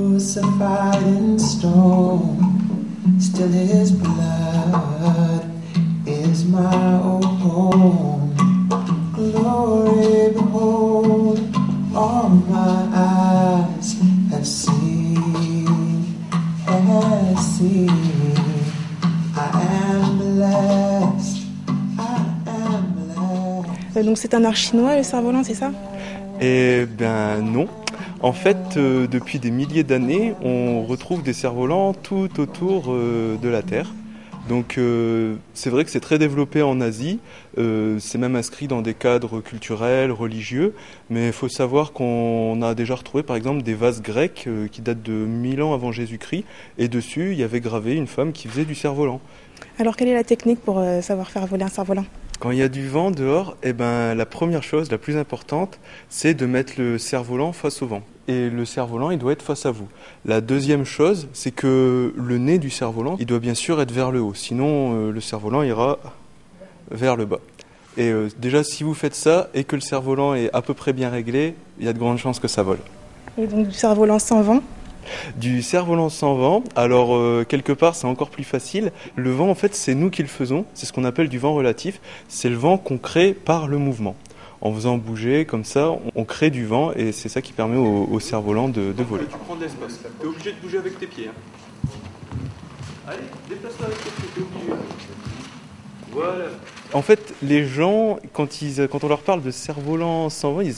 Crucified in stone, still his blood is my home. Glory, behold, all my eyes have seen, have seen. I am blessed, I am blessed. Donc c'est un art chinois, le cerf-volant, c'est ça? Eh bien non. En fait, depuis des milliers d'années, on retrouve des cerfs-volants tout autour de la Terre. Donc c'est vrai que c'est très développé en Asie, c'est même inscrit dans des cadres culturels, religieux, mais il faut savoir qu'on a déjà retrouvé par exemple des vases grecs qui datent de 1000 ans avant Jésus-Christ, et dessus il y avait gravé une femme qui faisait du cerf-volant. Alors quelle est la technique pour savoir faire voler un cerf-volant? Quand il y a du vent dehors, eh ben, la première chose, la plus importante, c'est de mettre le cerf-volant face au vent. Et le cerf-volant, il doit être face à vous. La deuxième chose, c'est que le nez du cerf-volant, il doit bien sûr être vers le haut. Sinon, le cerf-volant ira vers le bas. Et déjà, si vous faites ça et que le cerf-volant est à peu près bien réglé, il y a de grandes chances que ça vole. Et donc du cerf-volant sans vent? Du cerf-volant sans vent, alors quelque part c'est encore plus facile. Le vent en fait c'est nous qui le faisons, c'est ce qu'on appelle du vent relatif, c'est le vent qu'on crée par le mouvement. En faisant bouger comme ça, on crée du vent et c'est ça qui permet au cerf-volant de voler. Tu prends de l'espace, tu es obligé de bouger avec tes pieds. Allez, déplace-toi avec tes pieds, tu es obligé. Voilà. En fait, les gens, quand on leur parle de cerf-volant sans vent, il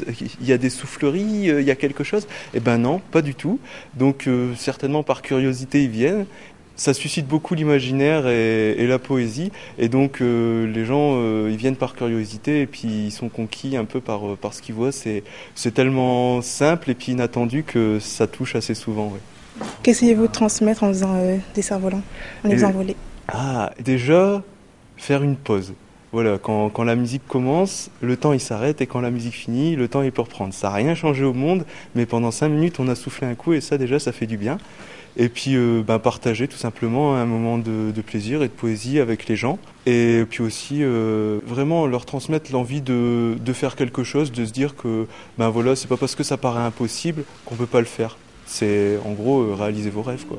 y a des souffleries, il y a quelque chose. Eh ben non, pas du tout. Donc certainement par curiosité ils viennent. Ça suscite beaucoup l'imaginaire et la poésie. Et donc les gens, ils viennent par curiosité et puis ils sont conquis un peu par ce qu'ils voient. C'est tellement simple et puis inattendu que ça touche assez souvent. Ouais. Qu'essayez-vous de transmettre en faisant des cerfs-volants, en les faisant voler? Ah, déjà, faire une pause. Voilà, quand la musique commence, le temps il s'arrête et quand la musique finit, le temps il peut reprendre. Ça n'a rien changé au monde, mais pendant 5 minutes on a soufflé un coup et ça déjà ça fait du bien. Et puis partager tout simplement un moment de plaisir et de poésie avec les gens. Et puis aussi vraiment leur transmettre l'envie de faire quelque chose, de se dire que voilà, c'est pas parce que ça paraît impossible qu'on peut pas le faire. C'est en gros réaliser vos rêves quoi.